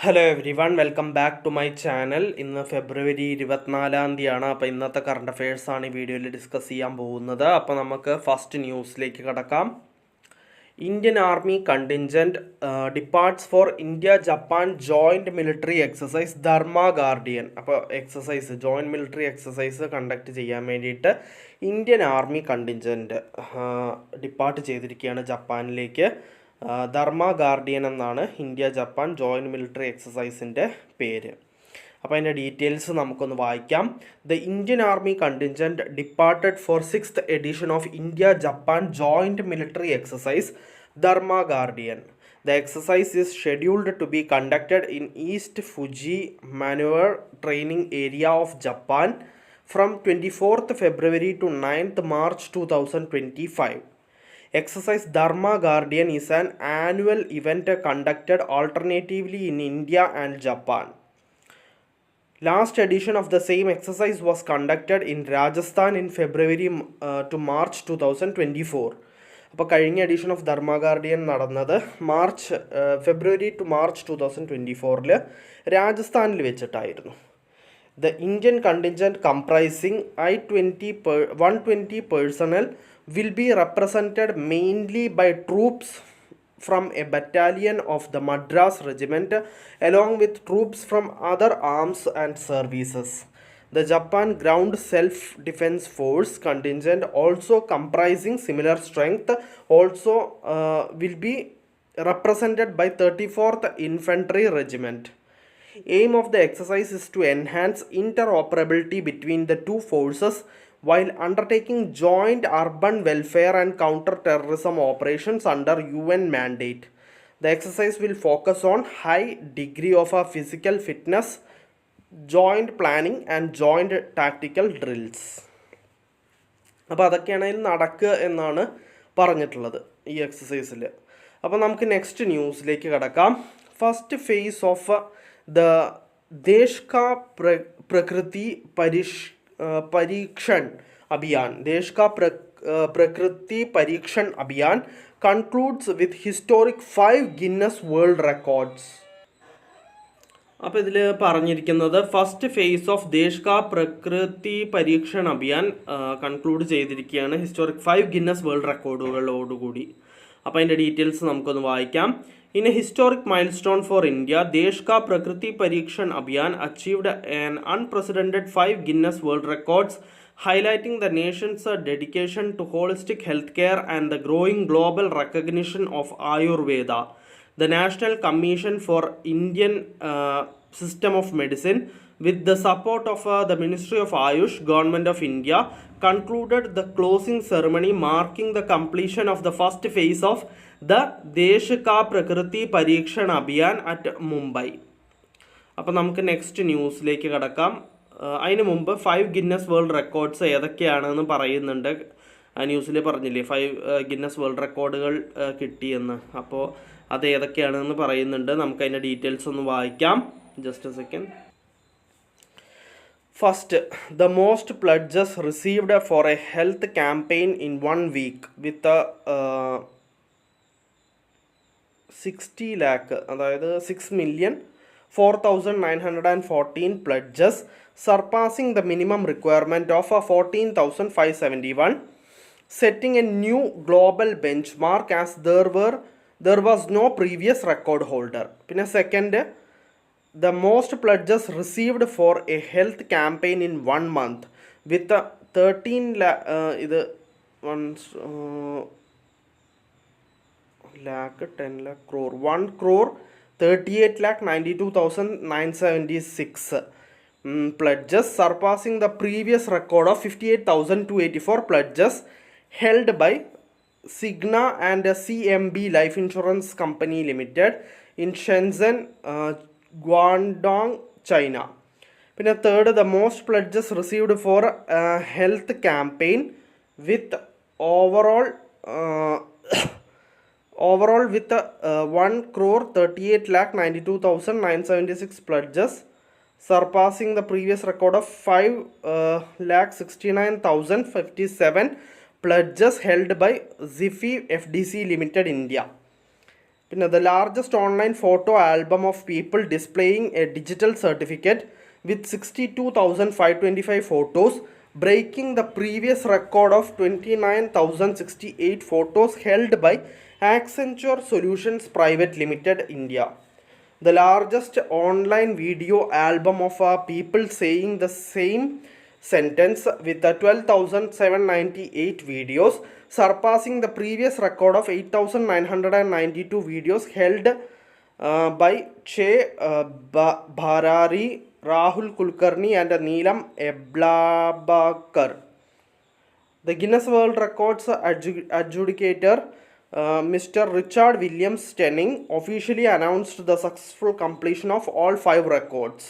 Hello everyone welcome back to my channel. ഇന്ന് February 24 അപ്പോൾ ഇന്നത്തെ കറണ്ട് അഫയേഴ്സാണ് ഈ വീഡിയോയിൽ ഡിസ്കസ് ചെയ്യാൻ പോകുന്നത്. അപ്പോൾ നമുക്ക് ഫസ്റ്റ് ന്യൂസിലേക്ക് കടക്കാം. Indian army contingent departs for India Japan joint military exercise Dharma Guardian. അപ്പോൾ ജോയിൻറ്റ് മിലിറ്ററി എക്സസൈസ് കണ്ടക്ട് ചെയ്യാൻ വേണ്ടിയിട്ട് ഇന്ത്യൻ ആർമി കണ്ടിൻജൻറ്റ് ഡിപ്പാർട്ട് ചെയ്തിരിക്കുകയാണ് ജപ്പാനിലേക്ക്. ധർമ്മ ഗാർഡിയൻ എന്നാണ് ഇന്ത്യ ജപ്പാൻ ജോയിൻറ്റ് മിലിറ്ററി എക്സസൈസിൻ്റെ പേര്. അപ്പോൾ അതിൻ്റെ ഡീറ്റെയിൽസ് നമുക്കൊന്ന് വായിക്കാം. The Indian army contingent departed for 6th edition of India Japan joint military exercise Dharma Guardian. The exercise is scheduled to be conducted in East Fuji Maneuver Training Area of Japan from 24th February to 9th March 2025. Exercise Dharma Guardian is an annual event conducted alternatively in India and Japan. Last edition of the same exercise was conducted in Rajasthan in February to March 2024. അപ്പോൾ കഴിഞ്ഞ edition of Dharma guardian നടന്നത് ഫെബ്രുവരി to March 2024 രാജസ്ഥാനിൽ വെച്ചിട്ടായിരുന്നു. The Indian contingent comprising 120 personnel will be represented mainly by troops from a battalion of the Madras Regiment along with troops from other arms and services. The Japan Ground Self-Defense Force contingent, also comprising similar strength, also will be represented by 34th Infantry Regiment. Aim of the exercise is to enhance interoperability between the two forces while undertaking joint urban welfare and counter-terrorism operations under UN mandate. The exercise will focus on high degree of physical fitness, joint planning and joint tactical drills. അപ്പോൾ അതൊക്കെയാണ് ഇതിൽ നടക്കുക എന്നാണ് പറഞ്ഞിട്ടുള്ളത് ഈ എക്സസൈസിൽ. അപ്പോൾ നമുക്ക് next ന്യൂസിലേക്ക് കടക്കാം. ഫസ്റ്റ് ഫേസ് ഓഫ് ദ ദേശ് കാ പ്രകൃതി परीक्षण अभियान देश का प्रकृति परीक्षण अभियान concludes with historic 5 Guinness World Records. അപ്പോൾ ഇതിൽ പറഞ്ഞിരിക്കുന്നത് ഫസ്റ്റ് ഫേസ് ഓഫ് ദേശ് കാ പ്രകൃതി പരീക്ഷൺ അഭിയാൻ കൺക്ലൂഡ് ചെയ്തിരിക്കുകയാണ് ഹിസ്റ്റോറിക് 5 ഗിന്നസ് വേൾഡ് റെക്കോർഡുകളോടുകൂടി. അപ്പോൾ അതിൻ്റെ ഡീറ്റെയിൽസ് നമുക്കൊന്ന് വായിക്കാം. In a historic milestone for India, Desh Ka Prakriti Parikshan Abhiyan achieved an unprecedented 5 Guinness World Records, highlighting the nation's dedication to holistic healthcare and the growing global recognition of Ayurveda. The National Commission for Indian System of Medicine, with the support of the Ministry of Ayush, Government of India, concluded the closing ceremony marking the completion of the first phase of the Desh Ka Prakriti Parikshan Abhiyan at Mumbai. അപ്പോൾ നമുക്ക് next ന്യൂസിലേക്ക് കടക്കാം. അതിന് മുമ്പ് 5 Guinness world records ഏതൊക്കെയാണെന്ന് പറയുന്നുണ്ട്. ആ ന്യൂസിൽ പറഞ്ഞില്ലേ 5 ഗിന്നസ് വേൾഡ് റെക്കോർഡുകൾ കിട്ടിയെന്ന്. അപ്പോൾ അത് ഏതൊക്കെയാണെന്ന് പറയുന്നുണ്ട്. നമുക്ക് അതിൻ്റെ ഡീറ്റെയിൽസ് ഒന്ന് വായിക്കാം. Just A second. First, the most pledges received for a health campaign in 1 week with a 60 lakh, അതായത് 6,04,914 pledges, surpassing the minimum requirement of 14,571, setting a new global benchmark as there was no previous record holder. പിന്നെ second, the most pledges received for a health campaign in 1 month with 13 lakh, 10 lakh crore, 1 crore 38 lakh 92,976 pledges, surpassing the previous record of 58,284 pledges held by Cigna and CMB Life Insurance Company Limited in Shenzhen, Guangdong, China. പിന്നെ third, the most pledges received for a health campaign with overall with 1 crore 38 lakh 92,976 pledges, surpassing the previous record of 5 lakh 69,057 pledges held by Zifi FDC Limited India. പിന്നെ the largest online photo album of people displaying a digital certificate with 62,525 photos, breaking the previous record of 29,068 photos held by Accenture Solutions Private Limited, India. The largest online video album of people saying the same sentence with 12,798 videos, surpassing the previous record of 8,992 videos held by Che Bharari, Rahul Kulkarni and Neelam Eblabakar. The Guinness World Records adjudicator Mr. Richard Williams Stenning officially announced the successful completion of all 5 records.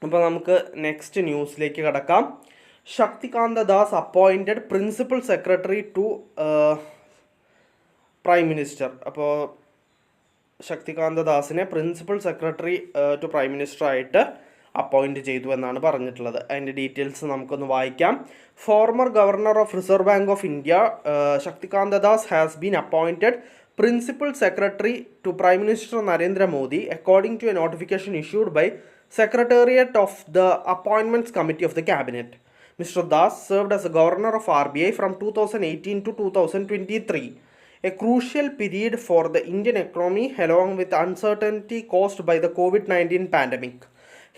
അപ്പോൾ നമുക്ക് next ന്യൂസിലേക്ക് കടക്കാം. Shaktikanta Das appointed principal secretary to prime minister. അപ്പോൾ ശക്തികാന്ത ദാസിനെ principal secretary to prime minister ആയിട്ട് appoint ചെയ്തു എന്നാണ് പറഞ്ഞിട്ടുള്ളത്. അതിൻ്റെ ഡീറ്റെയിൽസ് നമുക്കൊന്ന് വായിക്കാം. Former governor of reserve bank of India Shaktikanta Das has been appointed principal secretary to prime minister Narendra Modi according to a notification issued by Secretariat of the Appointments Committee of the Cabinet. Mr. Das served as a governor of RBI from 2018 to 2023, a crucial period for the Indian economy along with uncertainty caused by the COVID-19 pandemic.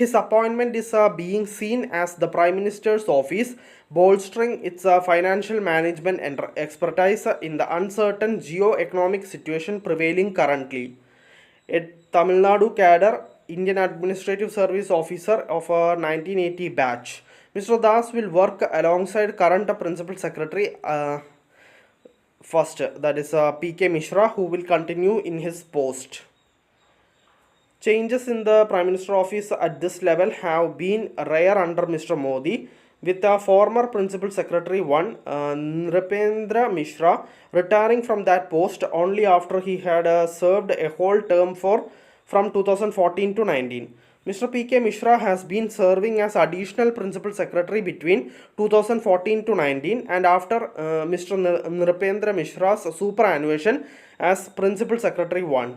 His appointment is being seen as the Prime Minister's office, bolstering its financial management and expertise in the uncertain geo-economic situation prevailing currently. A Tamil Nadu cadre, Indian Administrative Service Officer of a 1980 batch. Mr. Das will work alongside current Principal Secretary first, that is P.K. Mishra, who will continue in his post. Changes in the Prime Minister office at this level have been rare under Mr. Modi, with the former Principal Secretary 1, Nripendra Mishra, retiring from that post only after he had served a whole term from 2014 to 19. Mr. P.K. Mishra has been serving as additional Principal Secretary between 2014 to 19 and after Mr. Nripendra Mishra's superannuation as Principal Secretary 1.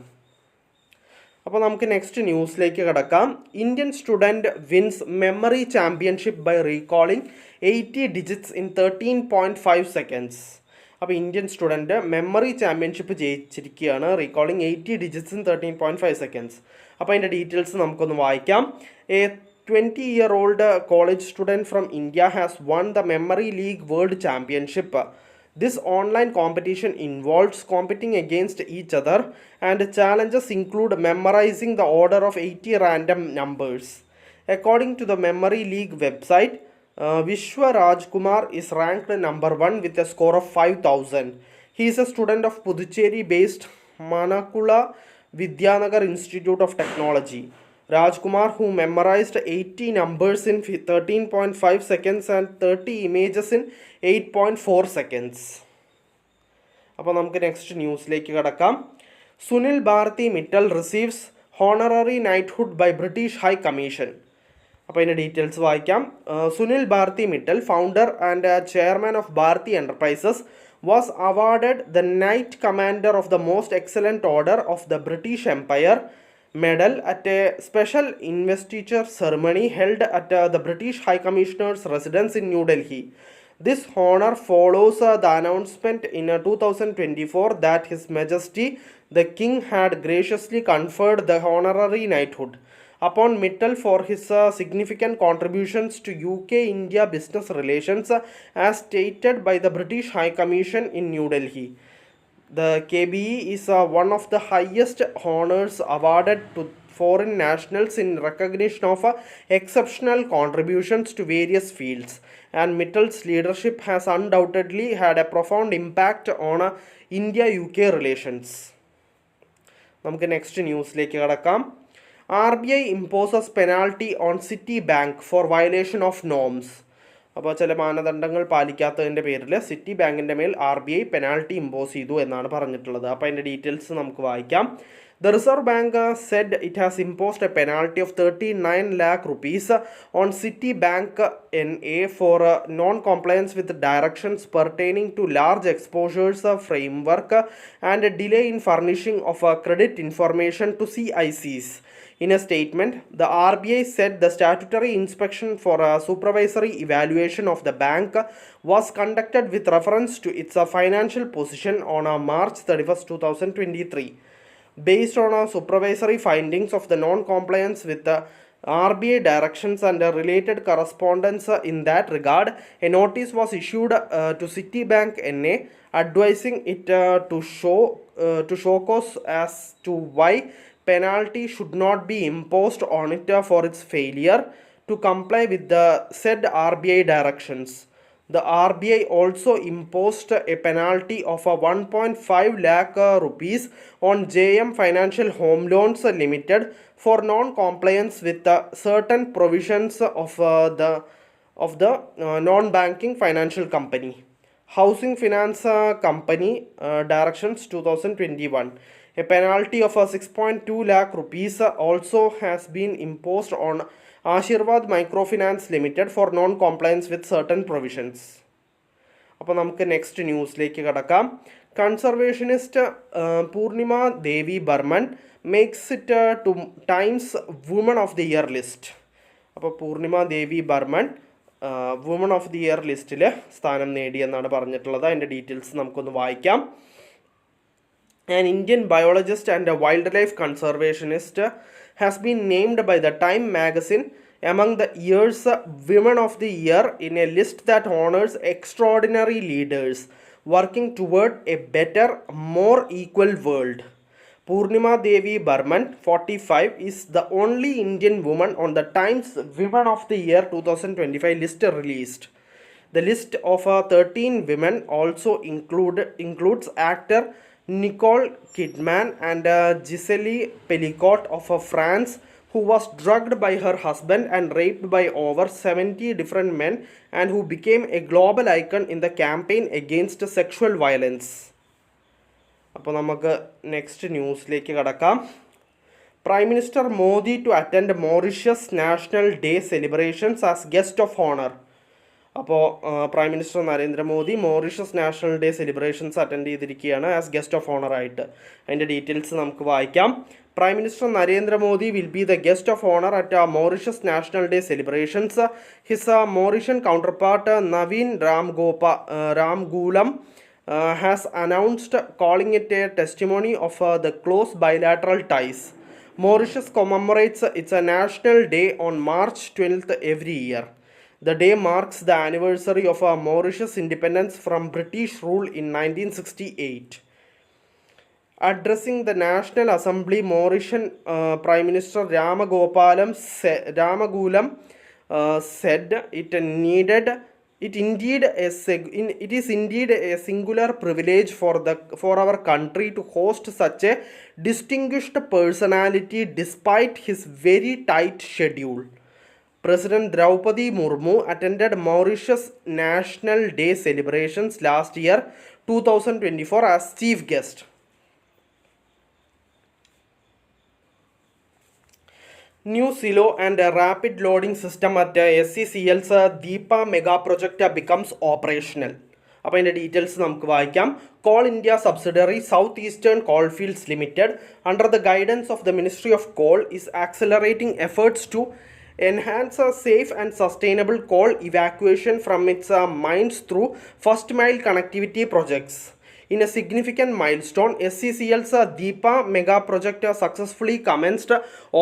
അപ്പോൾ നമുക്ക് next ന്യൂസിലേക്ക് കിടക്കാം. Indian student wins memory championship by recalling 80 digits in 13.5 seconds. അപ്പോൾ Indian student memory championship ജയിച്ചിരിക്കുകയാണ്, recalling 80 digits in 13.5 seconds. അപ്പോൾ അതിൻ്റെ details നമുക്കൊന്ന് വായിക്കാം. A 20-year-old college student from India has won the Memory League World Championship. This online competition involves competing against each other and challenges include memorizing the order of 80 random numbers. According to the Memory League website, Vishwa Rajkumar is ranked number 1 with a score of 5,000. He is a student of Puducherry-based Manakula Vidyanagar Institute of Technology. Rajkumar, who memorized 80 numbers in 13.5 seconds and 30 images in 8.4 seconds. അപ്പോൾ നമുക്ക് next ന്യൂസിലേക്ക് കടക്കാം. Sunil Bharti Mittal receives honorary knighthood by British high commission. അപ്പോൾ അതിൻ്റെ details വായിക്കാം. Sunil Bharti Mittal, founder and chairman of Bharti Enterprises, was awarded the Knight Commander of the Most Excellent Order of the British Empire medal at a special investiture ceremony held at the British High Commissioner's residence in New Delhi. This honor follows the announcement in 2024 that His Majesty the King had graciously conferred the honorary knighthood upon Mittal for his significant contributions to UK-India business relations as stated by the British High Commission in New Delhi. The KBE is one of the highest honors awarded to foreign nationals in recognition of exceptional contributions to various fields, and Mittal's leadership has undoubtedly had a profound impact on India-UK relations. നമുക്ക് next ന്യൂസിലേക്ക് കടക്കാം. RBI imposes penalty on Citibank for violation of norms. അപ്പോൾ ചില മാനദണ്ഡങ്ങൾ പാലിക്കാത്തതിൻ്റെ പേരിൽ city ബാങ്കിൻ്റെ മേൽ RBI penalty impose ചെയ്തു എന്നാണ് പറഞ്ഞിട്ടുള്ളത്. അപ്പോൾ അതിൻ്റെ ഡീറ്റെയിൽസ് നമുക്ക് വായിക്കാം. The Reserve Bank said it has imposed a penalty of 39 lakh rupees on Citibank NA for non-compliance with directions pertaining to large exposures framework and a delay in furnishing of credit information to CICs. In a statement, the RBI said the statutory inspection for a supervisory evaluation of the bank was conducted with reference to its financial position on March 31st, 2023. Based on supervisory findings of the non-compliance with the RBI directions and related correspondence in that regard, a notice was issued to Citibank NA advising it to show cause as to why penalty should not be imposed on it for its failure to comply with the said RBI directions. The RBI also imposed a penalty of 1.5 lakh rupees on JM Financial Home Loans Limited for non-compliance with certain provisions of the non-banking financial company. Housing Finance Company Directions 2021. A penalty of 6.2 lakh rupees also has been imposed on Ashirwad Microfinance Limited for non-compliance with certain provisions. അപ്പോൾ നമുക്ക് next ന്യൂസിലേക്ക് കടക്കാം. Conservationist Purnima Devi Barman makes it to Time's woman of the year list. അപ്പോൾ Purnima Devi Barman woman of the year ലിസ്റ്റിൽ സ്ഥാനം നേടിയെന്നാണ് പറഞ്ഞിട്ടുള്ളത്. അതിൻ്റെ details നമുക്കൊന്ന് വായിക്കാം. An Indian biologist and a wildlife conservationist has been named by the Time magazine among the year's Women of the Year in a list that honors extraordinary leaders working toward a better, more equal world. Purnima Devi Burman, 45, is the only Indian woman on the Times Women of the Year 2025 list released. The list of 13 women also includes actor Nicole Kidman and Gisele Pellicot of France, who was drugged by her husband and raped by over 70 different men and who became a global icon in the campaign against sexual violence. അപ്പോൾ നമുക്ക് next ന്യൂസിലേക്ക് കടക്കാം. Prime Minister Modi to attend Mauritius National Day celebrations as guest of honor. അപ്പോൾ prime minister Narendra Modi Mauritius national day celebrations attend ചെയ്തിരിക്കുകയാണ് as guest of owner ആയിട്ട്. അതിൻ്റെ details നമുക്ക് വായിക്കാം. Prime minister Narendra Modi will be the guest of owner at Mauritius national day celebrations. His മോറീഷ്യൻ കൗണ്ടർപാർട്ട് Naveen Ramgoolam has announced, calling it a testimony of the close bilateral ties. Mauritius commemorates its National Day on March 12th every year. The day marks the anniversary of Mauritius' independence from British rule in 1968. Addressing the National Assembly, Mauritian Prime Minister Ramagoolam said it is indeed a singular privilege for our country to host such a distinguished personality despite his very tight schedule. President Draupadi Murmu attended Mauritius National Day celebrations last year, 2024, as chief guest. New silo and a rapid loading system at SCCL's Deepa mega project becomes operational. അപ്പോൾ അതിൻ്റെ details നമുക്ക് വായിക്കാം. Coal India subsidiary South Eastern Coalfields Limited under the guidance of the Ministry of Coal is accelerating efforts to enhance a safe and sustainable coal evacuation from its mines through first mile connectivity projects. In a significant milestone, SCCL's Deepa mega project successfully commenced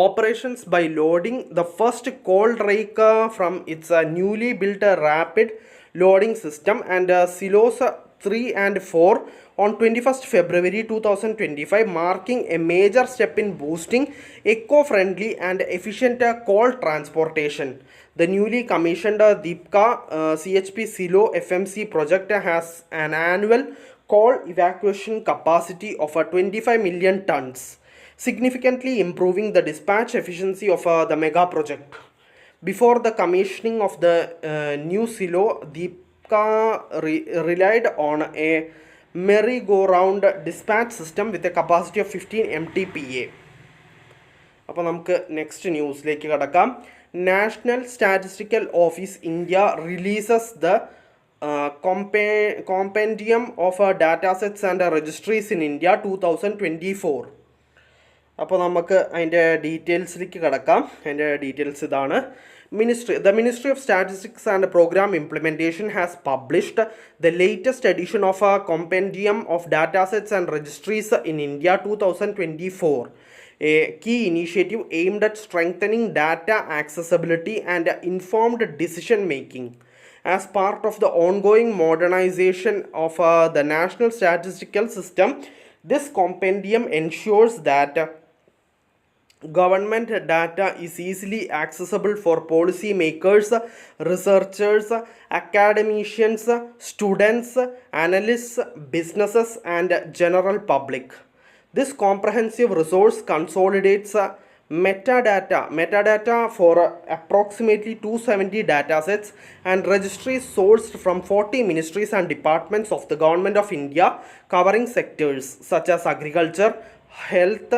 operations by loading the first coal rake from its newly built rapid loading system and silos 3 and 4 on 21st February 2025, marking a major step in boosting eco-friendly and efficient coal transportation. The newly commissioned Deepka CHP Silo FMC project has an annual coal evacuation capacity of 25 million tons, significantly improving the dispatch efficiency of the mega project. Before the commissioning of the new silo, Deepka relied on a merry-go-round dispatch system with a capacity of 15 MTPA. അപ്പോൾ നമുക്ക് next ന്യൂസിലേക്ക് കടക്കാം. National statistical office India releases the compendium of data sets and registries in India 2024. അപ്പോൾ നമുക്ക് അതിൻ്റെ ഡീറ്റെയിൽസിലേക്ക് കടക്കാം. അതിൻ്റെ details ഇതാണ്. The Ministry of Statistics and Program Implementation has published the latest edition of a Compendium of Datasets and Registries in India 2024, a key initiative aimed at strengthening data accessibility and informed decision making. As part of the ongoing modernization of the national statistical system, this compendium ensures that government data is easily accessible for policy makers, researchers, academicians, students, analysts, businesses, and general public. This comprehensive resource consolidates metadata for approximately 270 datasets and registries sourced from 40 ministries and departments of the Government of India, covering sectors such as agriculture, health,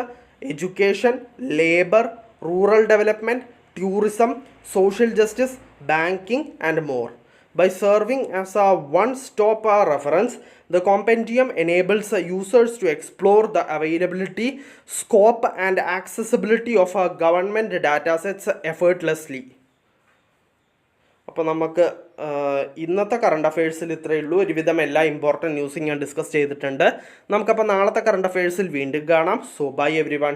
education, labor, rural development, tourism, social justice, banking, and more. By serving as a one-stop reference, the compendium enables users to explore the availability, scope, and accessibility of government datasets effortlessly. അപ്പോൾ നമുക്ക് ഇന്നത്തെ current അഫയേഴ്സിൽ ഇത്രയേ ഉള്ളൂ. ഒരുവിധം എല്ലാ important ന്യൂസും ഞാൻ discuss ചെയ്തിട്ടുണ്ട്. നമുക്കപ്പോൾ നാളത്തെ കറണ്ട് അഫയേഴ്സിൽ വീണ്ടും കാണാം. So bye every one.